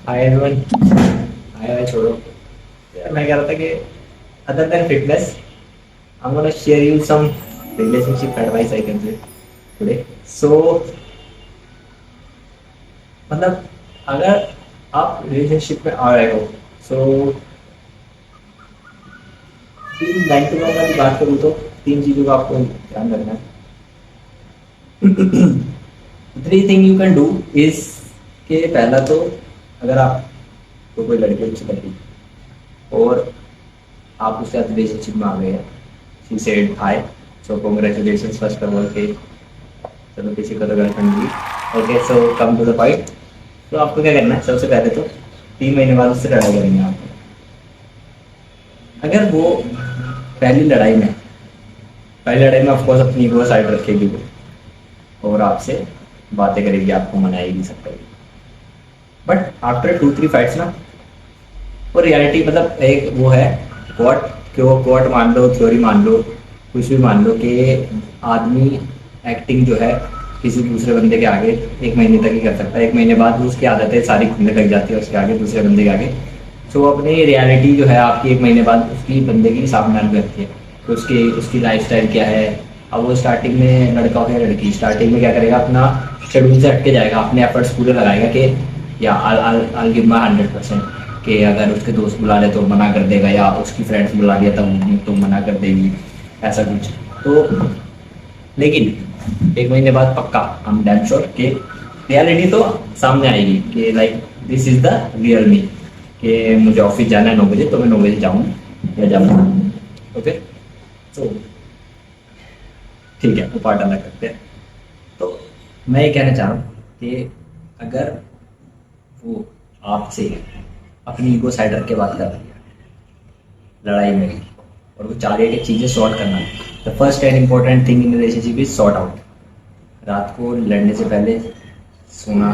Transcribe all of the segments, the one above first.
Hi everyone. हाय हाय छोड़ो यार, मैं कह रहा था कि other than fitness I am gonna share you some relationship advice I can say today. So मतलब अगर आप रिलेशनशिप में आ रहे हो, सो तीन लाइन टू लाइन वाली बात करूँ तो तीन चीज़ों का आपको ध्यान रखना है। Three thing you can do is कि पहला तो अगर आपको कोई लड़की अच्छी लगी और आप उसके साथ रिलेशनशिप में आ गए हैं, she said hi, so congratulations first of all के चलो किसी को तो गर्लफ्रेंड भी। Okay, so come to the point. तो आपको क्या करना है, सबसे पहले तो 3 महीने बाद उससे लड़ाई करेंगे आप। अगर वो पहली लड़ाई में पहली लड़ाई में ऑफकोर्स अपनी ईगो साइड रखेगी वो और आपसे बातें करेगी, आपको मनाएगी, सब करेगी, बट आफ्टर 2-3 फाइट्स ना वो रियलिटी मतलब एक वो है कोट कि वो कोट मान लो, थ्योरी मान लो, कुछ भी मान लो कि आदमी एक्टिंग जो है किसी दूसरे बंदे के आगे 1 महीने तक ही कर सकता है। 1 महीने बाद उसकी आदतें सारी खुलने लग जाती है उसके आगे, दूसरे बंदे के आगे। सो अपनी रियलिटी जो है आपकी 1 महीने बाद उसकी बंदे की सामने आने लगती है कि उसकी उसकी लाइफस्टाइल क्या है। अब वो स्टार्टिंग में लड़का हो या लड़की, स्टार्टिंग में क्या करेगा, अपना शेड्यूल से हट के जाएगा, अपने एफर्ट्स पूरे लगाएगा कि या I'll give my 100%, कि अगर उसके दोस्त बुला ले तो मना कर देगा, या उसकी फ्रेंड्स बुला लिया तब तो मना कर देगी, ऐसा कुछ। तो लेकिन 1 महीने बाद पक्का हम डैम श्योर कि रियलिटी तो सामने आएगी कि like this is the real me, कि मुझे ऑफिस जाना है 9 बजे तो मैं 9 बजे जाऊँ या जाऊँगा। ओके, तो ठीक है, वो पार्ट अलग करते हैं। तो मैं ये कहना चाह रहा हूँ कि अगर वो आपसे अपनी ईगो साइड रख के बात कर रही है लड़ाई में भी, और वो चाह रही है कि चीज़ें सॉर्ट करना, the first and important thing in relationship is sort out. रात को लड़ने से पहले सोना,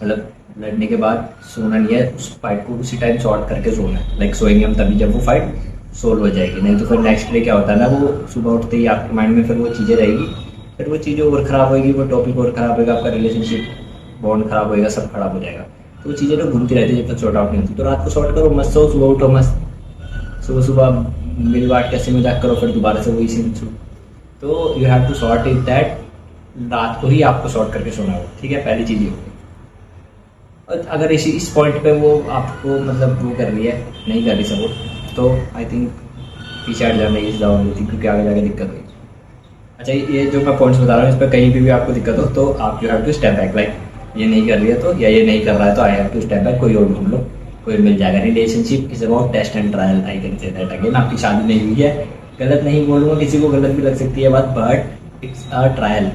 मतलब लड़ने के बाद सोना नहीं है, उस फाइट को उसी टाइम सॉर्ट करके सोना है। लाइक सोएंगे हम तभी जब वो फाइट सोल्व हो जाएगी, नहीं तो फिर नेक्स्ट डे क्या होता है ना, वो सुबह उठते ही आपके माइंड में फिर वो चीज़ें रहेगी, फिर वो चीज़ें और ख़राब होगी, वो टॉपिक और ख़राब होगा, आपका रिलेशनशिप बॉन्ड ख़राब होएगा, सब खराब हो जाएगा। तो वो चीज़ें तो घूमती रहती है जब तक सॉर्ट आउट नहीं होती। तो रात को सॉर्ट करो, मस्त सो, सुबह उठो मस्त, सुबह सुबह मिल बांट के ऐसे मजाक करो, फिर दोबारा से वही सीन शुरू। तो you have to sort it that रात को ही आपको सॉर्ट करके सोना होगा, ठीक है, पहली चीज़ ये होगी। और अगर इस पॉइंट पे वो आपको मतलब वो कर रही है, नहीं कर रही सपोर्ट, तो आई थिंक पीछे हट जाना इज द ओनली थिंग, क्योंकि आगे जाके दिक्कत होगी। अच्छा, ये जो मैं पॉइंट्स बता रहा हूँ, इस पर कहीं भी आपको दिक्कत हो तो आप you have to step back, like ये नहीं कर रही है तो, या ये नहीं कर रहा है तो I have to step back, कोई और ढूंढ लो, कोई मिल जाएगा। Relationship is about test and trial, I can say that again. आपकी शादी नहीं हुई है, गलत नहीं बोलूँगा, किसी को गलत भी लग सकती है बात, but it's a trial.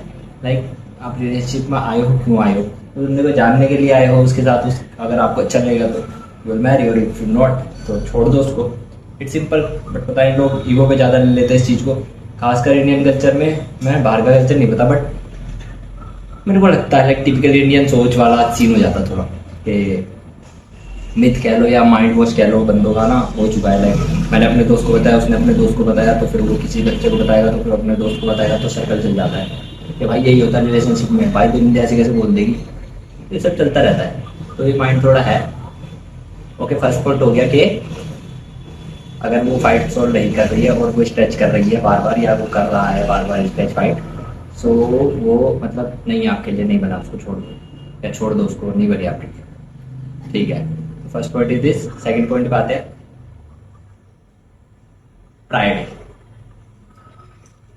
Like आप रिलेशनशिप में आए हो, क्यों आए हो, तो बंदे को जानने के लिए आए हो, उसके साथ अगर आपको अच्छा लगेगा तो यू विल मैरी, और इफ यू नॉट तो छोड़ दो उसको। It's simple. बट पता है लोग ईगो पे ज़्यादा ले लेते हैं इस चीज़ को, खासकर इंडियन कल्चर में। मैं बाहर का कल्चर नहीं पता, बट मेरे को लगता है लाइक टिपिकल इंडियन सोच वाला सीन हो जाता थोड़ा, कि मिथ कह लो या माइंड वॉश कह लो, बंदों का ना हो चुका है। लाइक मैंने अपने दोस्त को बताया, उसने अपने दोस्त को बताया, तो फिर वो किसी बच्चे को बताएगा, तो फिर अपने दोस्त को बताएगा, तो सर्कल चल जाता है कि भाई यही होता है रिलेशनशिप में, भाई तुम ऐसे कैसे बोल देगी, ये सब चलता रहता है। तो ये माइंड थोड़ा है। ओके, फर्स्ट पॉइंट हो गया कि अगर वो फाइट सॉल्व नहीं कर रही है और वो स्ट्रेच कर रही है बार बार, या वो कर रहा है बार बार स्ट्रेच फाइट, सो वो मतलब नहीं, आपके लिए नहीं बना, उसको छोड़ दो, या छोड़ दो उसको, नहीं बनी आपके लिए, ठीक है। First point is this. Second point पे आते हैं, प्रायोरिटी,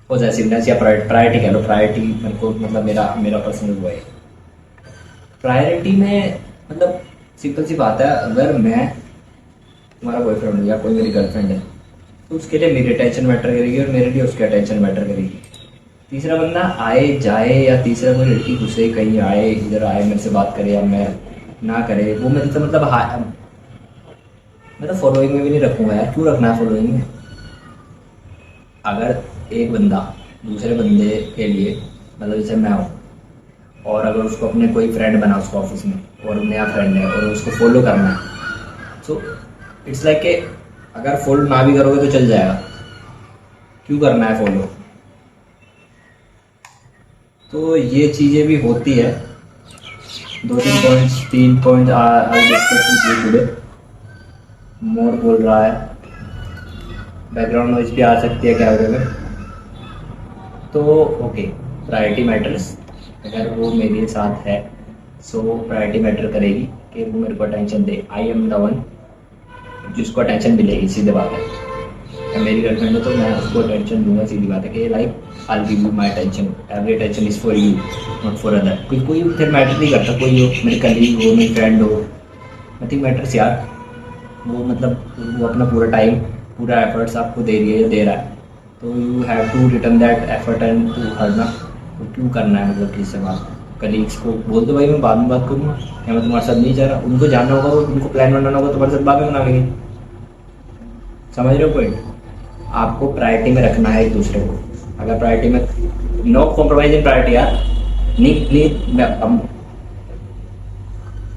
पॉजेसिवनेस या प्रायोरिटी कह लो। प्रायोरिटी मेरे को मतलब मेरा मेरा पर्सनल वो है। प्रायोरिटी में मतलब सिंपल सी बात है, अगर मैं तुम्हारा बॉयफ्रेंड हूँ या कोई मेरी गर्लफ्रेंड है, तो उसके लिए मेरी अटेंशन मैटर करेगी और मेरे लिए उसकी अटेंशन मैटर करेगी। तीसरा बंदा आए जाए, या तीसरा कोई लड़की घुसे कहीं आए, इधर आए मेरे से बात करे या मैं ना करे, वो मेरे से मतलब मैं तो फॉलोइंग में भी नहीं रखूंगा यार, क्यों रखना है फॉलोइंग में। अगर एक बंदा दूसरे बंदे के लिए, मतलब जैसे मैं हूँ, और अगर उसको अपने कोई फ्रेंड बना उसको ऑफिस में, और नया फ्रेंड है और उसको फॉलो करना है, सो इट्स लाइक कि अगर फॉलो ना भी करोगे तो चल जाएगा, क्यों करना है फॉलो। तो ये चीज़ें भी होती है। दो तीन points, 3 point I discuss today. मोर बोल रहा है, बैकग्राउंड नॉइज भी आ सकती है कैमरे में। तो ओके, प्रायोरिटी मैटर्स। अगर वो मेरे साथ है सो प्रायोरिटी मैटर करेगी कि वो मेरे को attention they. I am the one जिसको अटेंशन मिलेगी, सीधे बात है। अगर मेरी गर्लफ्रेंड है तो मैं उसको अटेंशन दूंगा, सीधी बात है कि like I give you my attention, every attention is for you not for other. कोई फिर मैटर नहीं करता, कोई हो, मेरे कलीग हो, मेरी फ्रेंड हो, नथिंग मैटर्स यार। वो मतलब वो अपना पूरा टाइम, पूरा एफर्ट्स आपको दे रही है या दे रहा है, तो you have to return that effort and to her ना। तो क्यों करना है मतलब किसी से बात? कलीग्स को बोल दो भाई मैं बाद में बात करूँगा, या मैं तुम्हारे साथ नहीं जा रहा। उनको जानना होगा, उनको प्लान बनाना होगा, तुम्हारे साथ बाद में बना लेंगे। समझ रहे हो पॉइंट? आपको प्रायोरिटी में रखना है एक दूसरे को। अगर प्रायोरिटी में, नो कॉम्प्रोमाइज इन प्रायोरिटी यार। नहीं मैं अब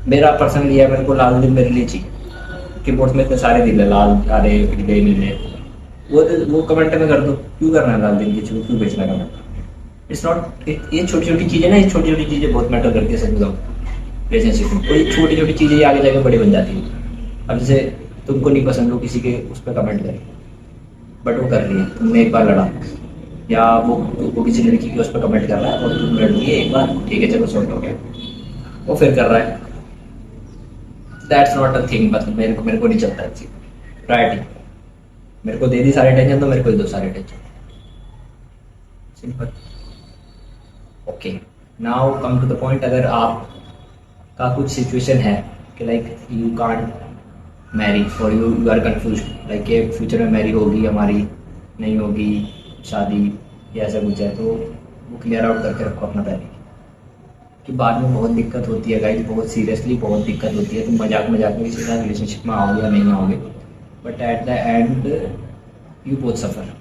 मेरा पर्सनली है, मेरे को लाल दिल मेरे लिए चाहिए। कीबोर्ड्स में इतने सारे दिल है, लाल हरे पीले नीले, वो कमेंट में कर दो। क्यों करना है लाल दिल की, क्यों बेचना कमेंट? इट्स नॉट, ये छोटी छोटी चीज़ें ना, ये छोटी छोटी चीज़ें बहुत मैटर करती है सच बताऊँ रिलेशनशिप में। कोई छोटी छोटी चीज़ें आगे जाकर बड़ी बन जाती है। अब जैसे तुमको नहीं पसंद हो किसी के उस पर कमेंट करें, बट वो कर रही है, तुमने एक बार लड़ा, या वो किसी लड़की के उस पर कमेंट कर रहा है और तुम लड़ रही है एक बार, ठीक है चलो सॉर्ट हो गया, वो फिर कर रहा है। That's not a thing. मतलब मेरे को नहीं चलता है चीज। प्रायोरिटी मेरे को दे दी सारे टेंशन, तो मेरे को ही दो सारे tension, simple. Okay, now come to the point. अगर आप का कुछ सिचुएशन है कि लाइक यू कांट मैरी और यू आर कंफ्यूज, लाइक कि फ्यूचर में मैरी होगी हमारी, नहीं होगी शादी, या ऐसा कुछ है, तो वो क्लियर आउट करके रखो अपना पहले, कि बाद में बहुत दिक्कत होती है गाइस, बहुत सीरियसली बहुत दिक्कत होती है। तुम मजाक मजाक में किसी के साथ रिलेशनशिप में आओगे या नहीं आओगे, but at the end you both suffer.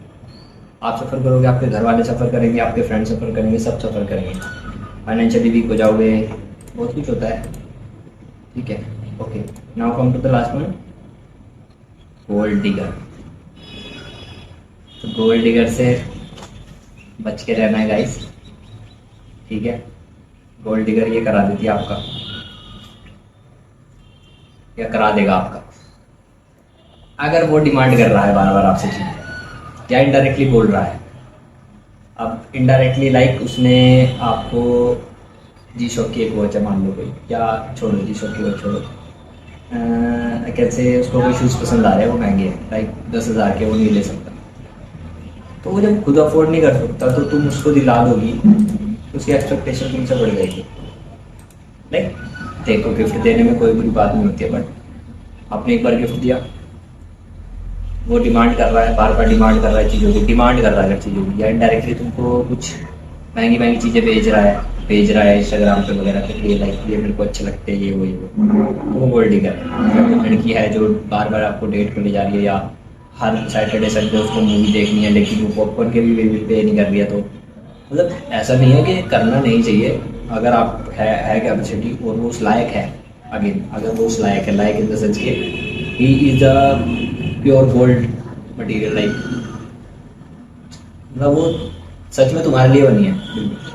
आप सफ़र करोगे, आपके घर वाले सफ़र करेंगे, आपके फ्रेंड सफ़र करेंगे, सब सफ़र करेंगे, फाइनेंशियली वीक हो जाओगे, बहुत कुछ होता है। ठीक है, okay, now come to the last one, gold digger. तो गोल्ड डिगर से बच के रहना है गाइस, ठीक है। गोल्ड डिगर ये करा देती है आपका, या करा देगा आपका, अगर वो डिमांड कर रहा है बार बार आपसे चीज़, या इनडायरेक्टली बोल रहा है। अब इनडायरेक्टली लाइक उसने आपको जी शॉक की एक वॉच है मान लो कोई, या छोड़ो जी शॉक की वॉच छोड़ो, कैसे उसको कोई शूज़ पसंद आ रहे हैं, वो महंगे हैं, लाइक 10,000 के, वो नहीं ले सकता। तो वो जब खुद अफोर्ड नहीं कर सकता तो तुम उसको दिला दोगी, उसकी एक्सपेक्टेशन तुमसे बढ़ जाएगी। लाइक देखो, गिफ्ट देने में कोई बुरी बात नहीं होती है, बट आपने एक बार गिफ्ट दिया, वो डिमांड कर रहा है, बार बार डिमांड कर रहा है चीज़ों की, डिमांड कर रहा है अगर चीज़ों की, या इनडायरेक्टली तुमको कुछ महंगी महंगी चीज़ें भेज रहा है इंस्टाग्राम पे वगैरह पे, ये लाइक ये मेरे को अच्छे लगते हैं, ये वो गोल्ड डिगर। लड़की है जो बार बार आपको डेट पे ले जा रही है, या हर सैटरडे संडे उसको मूवी देखनी है, लेकिन वो पॉपकॉर्न के भी पे नहीं कर रही है, तो मतलब ऐसा नहीं है कि करना नहीं चाहिए। अगर आप है कैपेसिटी और वो उस लायक है, अगेन अगर वो उस लायक है, लायक इन द सेंस के he is the pure gold material, like मतलब वो सच में तुम्हारे लिए बनी है बिल्कुल,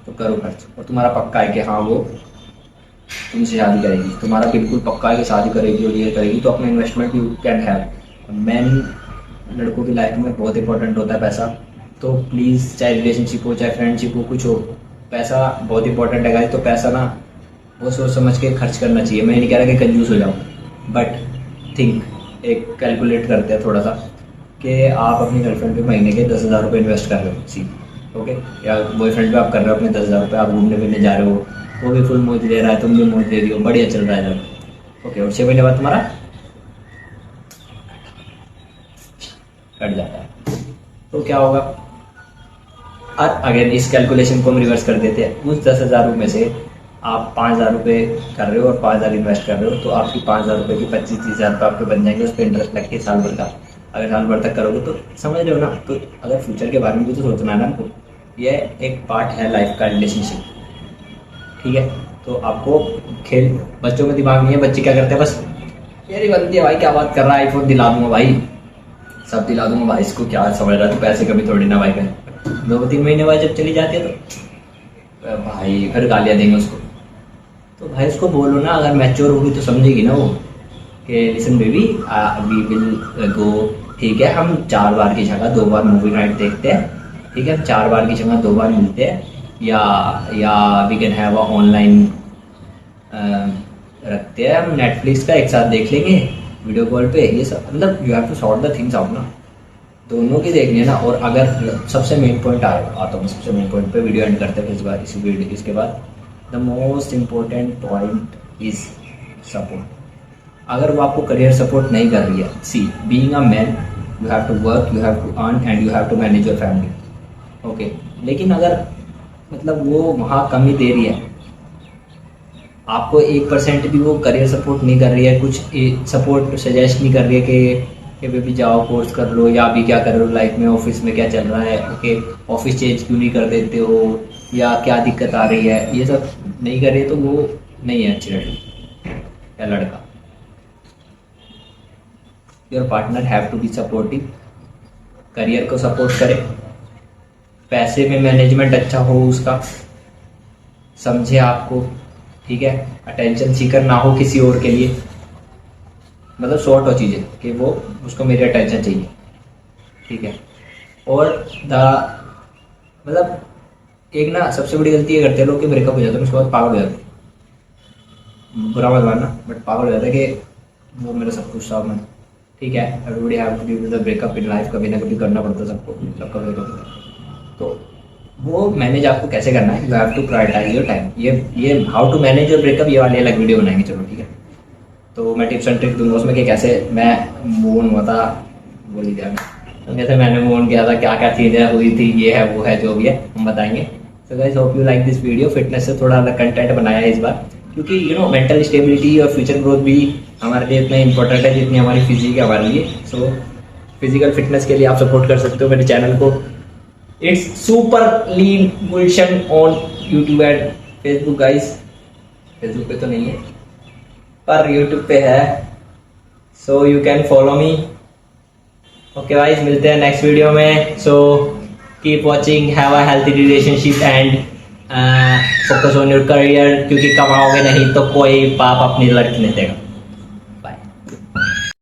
तो करो खर्च। और तुम्हारा पक्का है कि हाँ वो तुमसे शादी करेगी, तुम्हारा बिल्कुल पक्का है कि शादी करेगी और ये करेगी, तो अपना investment you can have. Man लड़कों की लाइफ में बहुत इंपॉर्टेंट होता है पैसा, तो प्लीज़ चाहे रिलेशनशिप हो चाहे फ्रेंडशिप हो, कुछ हो, पैसा बहुत इंपॉर्टेंट है गाइस। तो पैसा ना वो सोच समझ के खर्च करना चाहिए। मैं नहीं कह रहा कि कंजूस हो जाओ, बट थिंक, एक कैलकुलेट करते हैं थोड़ा सा, कि आप अपनी गर्लफ्रेंड पे महीने के 10,000 रुपये इन्वेस्ट कर रहे हो, सी ओके, या बॉयफ्रेंड पे आप कर रहे हो अपने 10,000 रुपये, आप घूमने फिरने जा रहे हो, वो भी फुल मौज ले रहा है, तुम भी मौज ले रही हो, बढ़िया चल रहा है जब, ओके। और 6 महीने बाद तुम्हारा कट जाता है, तो क्या होगा? और अगेन इस कैलकुलेशन को हम रिवर्स कर देते हैं। उस 10,000 रुपये में से आप 5,000 रुपये कर रहे हो और 5,000 इन्वेस्ट कर रहे हो, तो आपकी 5,000 रुपये की 25-30,000 रुपये आपके बन जाएंगे, उस पर इंटरेस्ट लग के साल भर का। अगर साल भर तक करोगे तो समझ रहे हो ना। तो अगर फ्यूचर के बारे में भी तो सोचना है ना हमको, यह एक पार्ट है लाइफ का, रिलेशनशिप, ठीक है। तो आपको खेल, बच्चों में दिमाग नहीं है, बच्चे क्या करते हैं, बस मेरी बनती है भाई, क्या बात कर रहा है, आईफोन दिला दूंगा भाई, सब दिला दूंगा भाई, इसको क्या समझ रहा है, तो पैसे कभी थोड़ी ना भाई का। 2-3 महीने बाद जब चली जाती है तो भाई फिर गालियाँ देंगे उसको। तो भाई उसको बोलो ना, अगर मैच्योर होगी तो समझेगी ना वो कि listen baby we will go, ठीक है हम 4 बार की जगह 2 बार मूवी नाइट देखते हैं, ठीक है हम 4 बार की जगह 2 बार मिलते हैं, या we can have a online रखते हैं, हम नेटफ्लिक्स का एक साथ देख लेंगे वीडियो कॉल पे। ये सब मतलब you have to sort the things out ना, दोनों की देखनी है ना। और अगर सबसे मेन पॉइंट आता हूँ, सबसे मेन पॉइंट पे वीडियो एंड करते हैं इस बार, इसी वीडियो इसके बाद the most important point is support. अगर वो आपको करियर सपोर्ट नहीं कर रही है, see being a man you have to work, you have to earn and you have to manage your family, okay. लेकिन अगर मतलब वो वहाँ कमी दे रही है, आपको 1% भी वो करियर सपोर्ट नहीं कर रही है, कुछ सपोर्ट सजेस्ट नहीं कर रही है कि बेबी जाओ कोर्स कर लो, या अभी क्या कर रहे हो लाइफ में, ऑफिस में क्या चल रहा है, ओके ऑफिस चेंज क्यों नहीं कर देते हो, या क्या दिक्कत आ रही है, ये सब नहीं कर रही है, तो वो नहीं है अच्छी लड़की या लड़का। Your partner have to be supportive, career को सपोर्ट करे, पैसे में मैनेजमेंट अच्छा हो उसका, समझे आपको, ठीक है, अटेंशन सीकर ना हो किसी और के लिए, मतलब शॉर्ट हो चीज़ें कि वो उसको मेरी अटेंशन चाहिए, ठीक है। और मतलब एक ना सबसे बड़ी गलती ये करते हैं लोग कि ब्रेकअप हो जाता है उसके बाद पागल हो जाते हैं, बुरा मत मानना, बट पागल हो जाता है कि वो मेरा सब कुछ था मैं, ठीक है। Everybody have to do with the breakup in life, कभी ना कभी करना पड़ता है सबको, सबका ब्रेकअप। तो वो मैनेज आपको कैसे करना है, you have to prioritize your time. ये how to manage your breakup, ये वाली अलग वीडियो बनाएंगे, चलो ठीक है। तो मैं टिप्स एंड ट्रिक दूंगा उसमें कि कैसे मैं मूव ऑन हुआ था, बोल दिया मैं, कैसे मैंने मूव ऑन किया था, क्या क्या चीज़ें हुई थी, ये है वो है जो भी है हम बताएंगे। So guys hope you like this video. Fitness से थोड़ा अलग कंटेंट बनाया है इस बार, क्योंकि यू नो मेंटल स्टेबिलिटी और फ्यूचर ग्रोथ भी हमारे लिए इतना इंपॉर्टेंट है जितनी हमारी फिजिक है हमारे लिए। सो फिजिकल फिटनेस के लिए आप सपोर्ट कर सकते हो मेरे चैनल को। It's super lean Gulshan on YouTube and Facebook guys, Facebook पे तो नहीं है पर यूट्यूब पे है, so you can follow me. Okay guys, मिलते हैं नेक्स्ट वीडियो में। So keep watching, have a healthy relationship and focus on your career, क्योंकि कमाओगे नहीं तो कोई बाप अपनी लड़की नहीं देगा।